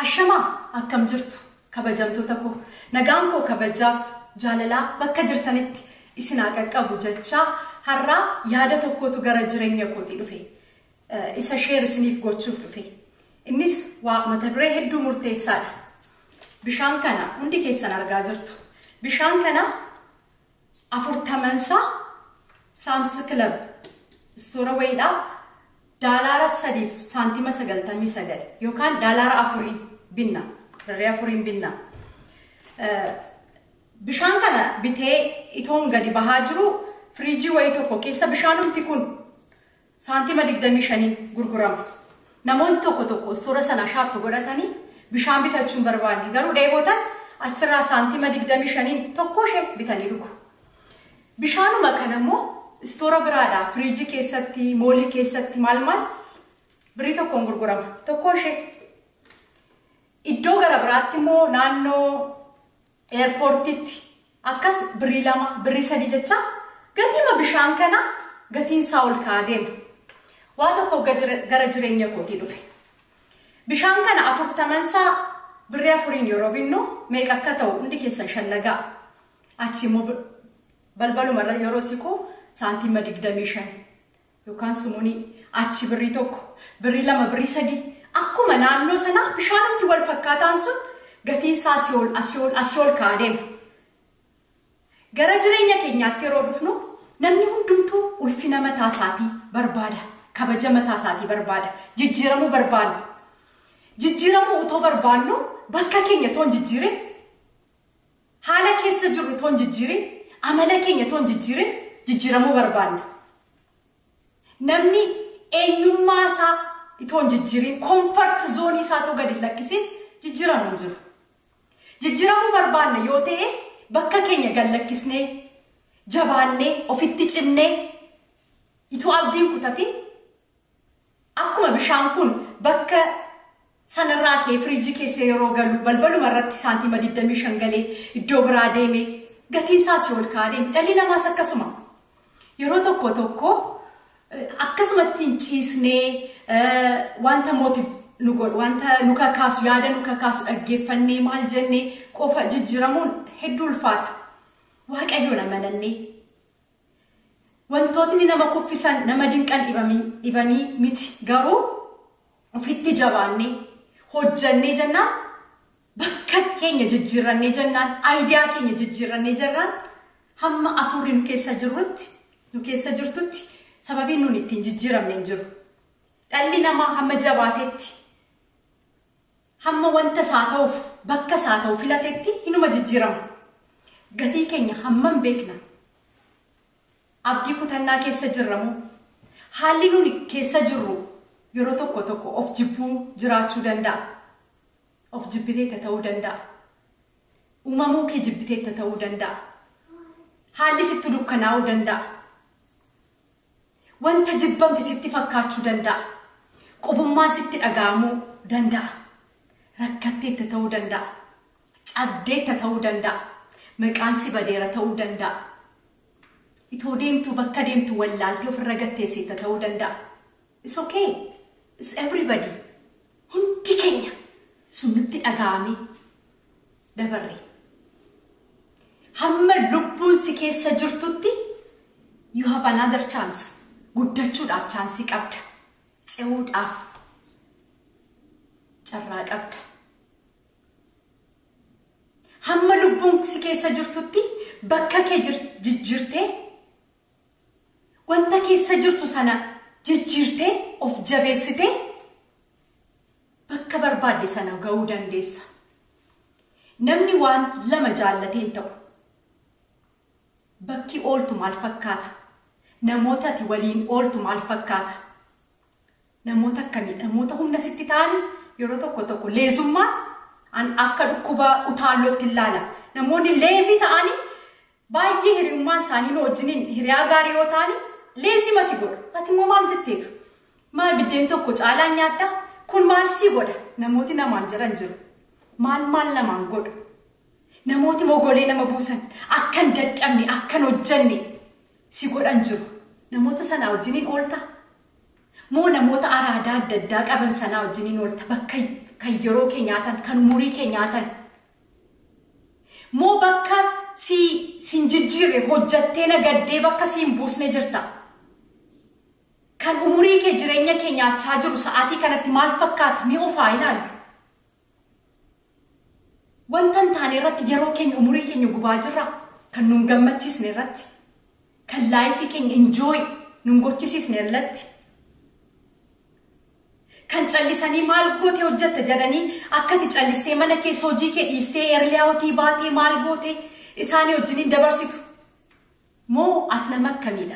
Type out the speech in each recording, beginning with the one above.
Ashama akkam jirtu kabajamtoota koo nagaan koo kabajaaf jaalalaa bakka jirtanitti isin qaqqabu jecha har'a yaada tokkotu gara jireenya kootii dhufe isa share isiniif gochuuf dhufe innis waa mata duree hedduu murteessaadha. Bishaan kana hundi keessan argaa jirtu. Bishaan kana 40 Sam's Club Store wayidha. Dalara sadif santima 99 yookaan dalara 4 binna daree 4 binna bishaan kana bitee itoon gadi bahaa jiru fridge wayi tokko keessa bishaanumti kun santima 25 gurgurama. Namoonni tokko store sana shop godhatanii bishaan bitachuun barbaanne garuu dheebotan achirraa santima 25 tokko shee bitanii dhugu. Bishaanuma kanammoo Store biraadha fridge keessatti moolii keessatti maal birii tokkoon gurgurama tokko shee. Iddoo gara biraatti immoo naannoo airportitti akkas birii 2 birii 3 jecha gatiima bishaan kana gatiin isaa ol ka'aa deema. Waa tokko gara jireenya kootii dhufe. Bishaan kana 40 birii 4 yeroo binnu meeqa akka ta'u hundi keessan shallagaa. Achi immoo balbalumarra yeroo siqu santima 25 yookaan sumuni achi birii tokko birii 2 birii 3 akkuma naannoo sana bishaanumti wal fakkaataan sun gatiin isaa asiol ka'aa deema. Gara jireenya keenyaatti yeroo dhufnu namni hundumtuu ulfina mataa isaatii barbaada, kabaja mataa isaatii barbaada, jijjiiramuu barbaada. Jijjiiramuu utoo barbaannu bakka keenya toon jijjiirin, haala keessa jirru toon jijjiirin, amala keenya toon jijjiirin jijjiiramuu barbaanna. Namni eenyummaa isaa itoon jijjiirin comfort zone isaa too gadi lakkisin jijjiiramuu hin jiru. Jijjiiramuu barbaanna yoo ta'e bakka keenya gad lakkisnee jabaannee ofitti cimnee itoo abdiin kutatin akkuma bishaan kun bakka sanarraa kee fridge keessa yeroo galu balbaluma irratti santima 25 galee iddoo biraa deeme gatiin isaa ol ka'aa deema. Dhalli namaas akkasuma. Yeroo tokko akkasumatti ciisnee wanta mootif nu godhu wanta nu kakaasu yaada nu kakaasu dhaggeeffannee maal jennee qofa jijjiiramuun hedduu ulfaata. Waaqayyoon amanannee wantootni nama kuffisan nama dinqan dhibanii miti garuu ofitti jabaannee hojjannee jennaan bakka keenya jijjiirannee jennaan aayidiyaa keenya jijjiirannee jennaan hamma afurii nu keessa jirtutti sababiin nuun ittiin jijjiiramne hin jiru. Dhalli namaa hamma jabaatetti hamma wanta isaa ta'uuf bakka isaa ta'u filatetti hinuma jijjiirama. Gatii keenya hammam beekna. Abdii kutannaa keessa jirramu haalli nuun keessa jirru yeroo tokko of jibbuu jiraachuu danda'a. Of jibbiteetta ta'uu danda'a. Uumamuu kee jibbiteetta ta'uu danda'a. Haalli sitti dukkanaa'uu danda'a. Wanta jibbamte sitti fakkaachuu danda'a. Qubummaan sitti dhaga'amuu danda'a. Rakkatteetta ta'uu danda'a. Cabdeetta ta'uu danda'a. Maqaan si badeera ta'uu danda'a. Itoo deemtu bakka deemtu wallaaltee ofirra gatteessita ta'uu danda'a. It's okay. It's everybody. Hundi keenya sunnitti dhaga'amee dabarre. Hamma lubbuun si keessa jirtutti you have another chance. Guddachuudhaaf chaansii qabda. Ce'uudhaaf carraa qabda. Hamma lubbuun si keessa jirtutti bakka kee jijjiirtee wanta keessa jirtu sana jijjiirtee of jabeessitee bakka barbaadde sana ga'uu dandeessa. Namni waan lama jaallateen ta'u. Bakki ooltu maal fakkaata? Namoota ati waliin ooltu maal fakkaata? Namoota akkamii? Namoota humna sitti ta'anii yeroo tokko leezummaan akka dhukkuba utaallootti ilaala. Namoonni leezii ta'anii baay'ee hiriyummaan isaanii wajjiniin hiriyaa gaarii yoo ta'anii leezii masi godha. Ati immoo maal jetteetu? Maal biddeen tokko caalaan nyaadda? Kun maal sii godha? Namooti namaan jiran jiru. Maal namaan godhu? Namooti mogolee nama buusan akkan dadhabne akkan hojjanne si godhan jiru. Namoota sana wajjiniin oolta. Moo namoota araadaa adda addaa qaban sana wajjiniin oolta bakka kan yeroo kee nyaatan, kan umurii kee nyaatan. Moo bakka sin jijjiirre hojjattee nagaddee bakka siin buusne jirta. Kan umurii kee jireenya kee nyaachaa jiru sa'aatii kanatti maal fakkaata? Mee ofaa ilaalu. Wanta hin taane irratti yeroo keenya umurii keenya gubaa jirra. Kan nun gammachiisne irratti. Kan laayifii keenya enjoy nun gochisiisne irratti. Kan callisanii maal goote hojjette jedhanii akkati callistee mana keessa hojii kee dhiistee erliyaawtii baatee maal goote isaanii wajjiniin dabarsitu. Moo ati nama akkamiidha?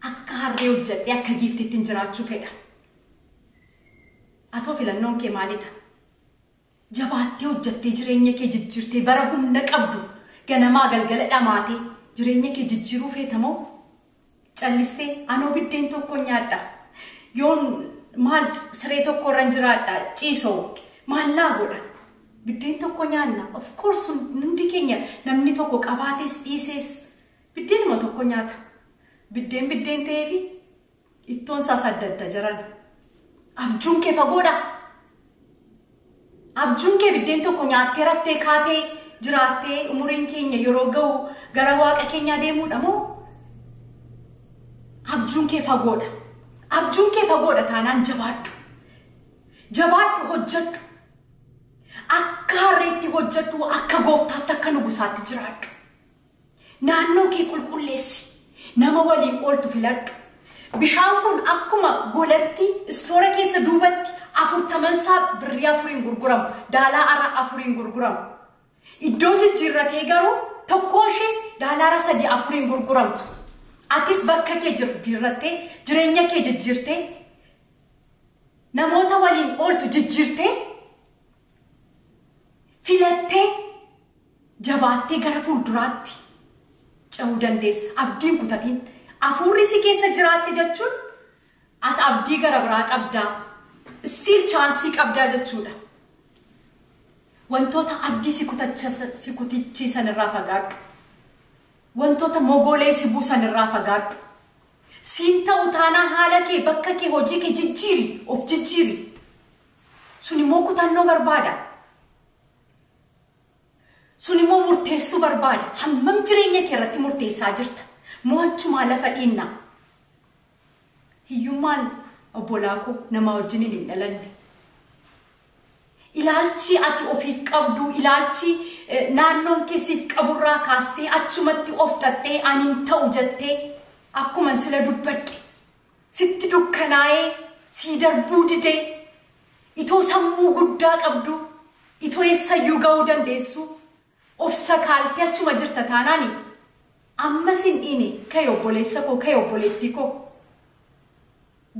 Akka harree hojjedhee akka giiftiitti jiraachuu fedha. Atoo filannoon kee maalidha? Jabaattee hojjettee jireenya kee jijjiirtee bara humna qabdu ganamaa galgala dhamaatee jireenya kee jijjiiruu feeta moo? Callistee anoo biddeen tokko nyaadha. Yoon maal siree tokko irra jiraadha ciisoo maal laa godha? Biddeen tokko nyaanna. Of course hundi keenya namni tokko qabaatees dhiisees biddeenuma tokko nyaata. Biddeen ta'eefi ittoon isaas adda adda jiran. Abjuun kee fagoodha. Abjuun kee biddeen tokko nyaattee raftee kaatee jiraattee umuriin keenya yeroo ga'u gara waaqa keenyaa deemuudha moo? Abjuun kee fagoodha. Abjuun kee fagoodha taanaan jabaadhu. Jabaadhu hojjedhu. Akka harreetti hojjedhu akka gooftaatti akka nugusaatti jiraadhu. Naannoo kee qulqulleessi. Nama waliin ooltu filadhu. Bishaan kun akkuma golatti istoora keessa duubatti 40 birrii 4 gurguramu. Daalaara 4 gurguramu. Iddoo jijjiirratee garuu tokkoo ishee daalaara 3-4 gurguramtu. Atis bakka kee jijjiirrattee jireenya kee jijjiirtee namoota waliin ooltu jijjiirtee filattee jabaattee gara fuulduraatti ce'uu dandeessa. Abdiin kutatiin hafuurri si keessa jiraatte jechuun ati abdii gara biraa qabdaa. Still chaansii qabdaa jechuudha. Wantoota abdii si kutichiisan irraa fagaadhu. Wantoota mogolee si buusan irraa fagaadhu. Siin ta'u taanaan haala kee bakka kee hojii kee jijjiiri of jijjiiri. Sun immoo kutannoo barbaada. Sun immoo murteessuu barbaada. Hammam jireenya kee irratti murteessaa jirta. Mo'achumaa lafa dhiinna. Hiyyummaan obbolaa koo nama wajjin hin dhalanne. Ilaalchi ati ofiif qabdu, ilaalchi naannoon keessiif qaburraa kaastee achumatti of tattee ani hin ta'u jettee akkuma sila dubbadhe sitti dukkanaa'ee sii darbuu didee itoo sammuu guddaa qabdu itoo eessayyuu ga'uu dandeessu of sakaaltee achuma jirta taanaani ammas hin dhiine ka'e obboleessa koo ka'e obboleettii koo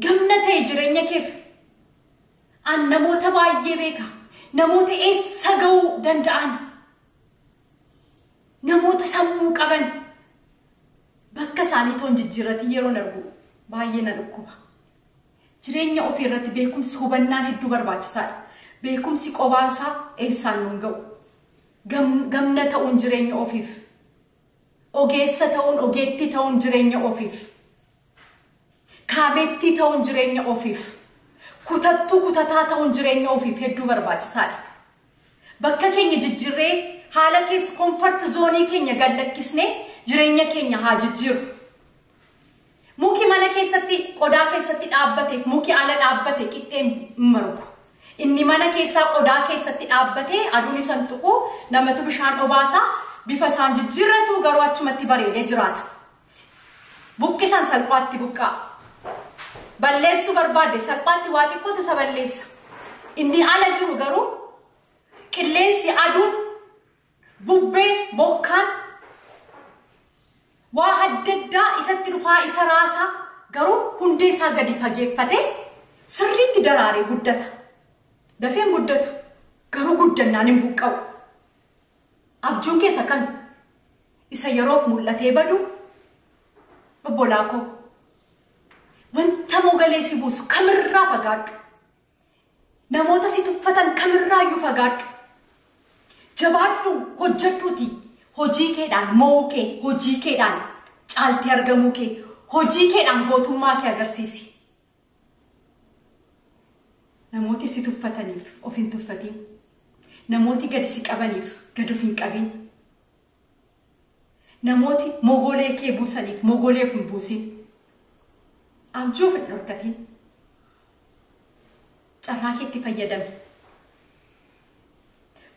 gamna ta'e jireenya keef an namoota baay'ee beeka. Namoota eessa ga'uu danda'an. Namoota sammuu qaban. Bakka isaanii toon jijjiirratti yeroon argu baay'ee na dhukkuba. Jireenya ofii irratti beekumsi hubannaan hedduu barbaachisaadha. Beekumsi qobaasaa eessaan nuun ga'u. Gamna ta'uun jireenya ofiif. Ogeessa ta'uun ogeettii ta'uun jireenya ofiif. Kaameettii ta'uun jireenya ofiif. Kutattuu kutataa ta'uun jireenya ofiif hedduu barbaachisaadha. Bakka keenya jijjiirree haala keessa komfort zoonii keenya gallakkisnee jireenya keenya haa jijjiiru. Muki mana keessatti qodaa keessatti dhaabbateef muki ala dhaabbate qixxeen margu. Inni mana keessaa qodaa keessatti dhaabbatee aduun isan tuquu namatu bishaan obaasaa bifa isaan jijjiirratu garuu achumatti bareedee jiraata. Buqqisan salphaatti buqqaa. Balleessu barbaade salphaatti waa xiqqootu isa balleessa. Inni ala jiru garuu qilleensi aduun bubbee bokkaan waa adda addaa isatti dhufaa isa raasaa garuu hundee isaa gadi fageeffatee sirriitti daraaree guddata. Dafeen guddatu garuu guddannaan hin buqqa'u. Abjuun keessa kan isa yeroof mul'atee badu obbolaa koo. Wanta mogalee si buusu kamirraa fagaadhu. Namoota si tuffatan kamirraayyuu fagaadhu. Jabaadhu hojjedhuuti. Hojii keedhaan mo'uu kee, hojii keedhaan caaltee argamuu kee, hojii keedhaan gootummaa kee agarsiisi. namooti si tuffataniif of hin tuffatin. Namooti gadi si qabaniif gad of hin qabin. Namooti mogolee kee buusaniif mogolee of hin buusin. Abjuuf hin dhorkatin. Carraa keetti fayyadami.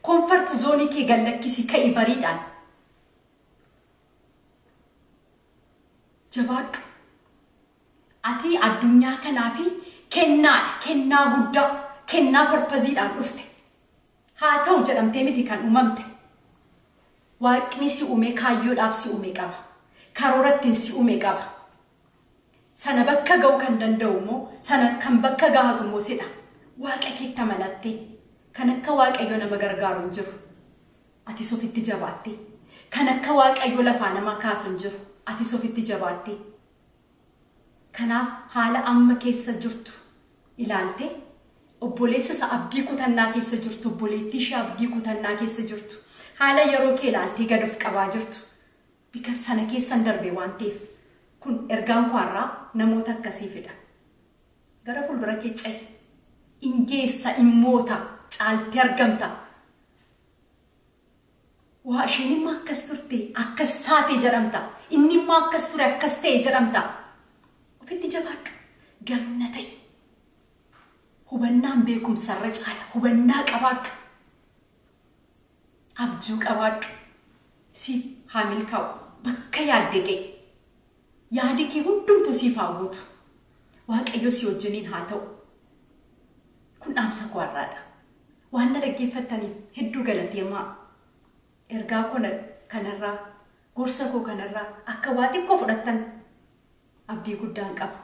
Comfort zone kee gallakkisi ka'ii bariidhaan. Jabaadhu. Ati addunyaa kanaafi kennaa guddaa kennaa purpoziidhaan dhufte. Haa ta'u jedhamtee miti kan uumamte. Waaqni si uume kaayyoodhaaf si uume qaba. Karoorattiin si uume qaba. Sana bakka ga'uu kan danda'u immoo sana kan bakka gaahatu immoo sidha. Waaqa keetti amanattee kan akka Waaqayyo nama gargaaru hin jiru. Ati sofitti jabaatte. Kan akka Waaqayyo lafaa nama kaasu hin jiru. Ati sofitti jabaatte. Kanaaf haala amma keessa jirtu ilaalte obboleessa isa abdii kutannaa keessa jirtu obboleettii ishee abdii kutannaa keessa jirtu haala yeroo kee ilaaltee gad of qabaa jirtu bikas sana keessan darbe waan ta'eef kun ergaan kwaarraa namoota akkasiifidha. Gara fuuldura kee ce'i ingeessa immoota caaltee argamta. Waa isheen immoo akkas turte akkas taate jedhamta. Inni immoo akkas ture akkas ta'e jedhamta. Ofitti jabaadhu gamna ta'e. Hubannaan beekumsarra caala hubannaa qabaadhu. Abjuu qabaadhu. Siif haa milkaa'u bakka yaadde ga'e. Yaadi kee hundumtuu siif hawwatu. Waaqayyo si wajjiniin haa ta'u. Kun dhaamsa kwaarraadha. Waan na dhaggeeffattaniif hedduu galateemaa. Ergaa kanarraa gorsa koo kanarraa akka waa xiqqoo fudhattan abdii guddaan qaba.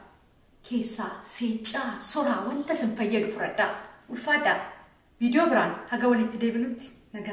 Keessaa seeccaa soraa wanta sin fayyadu fudhadhaa. Ulfaadhaa. Viidiyoo biraan haga walitti deebinutti nagaa.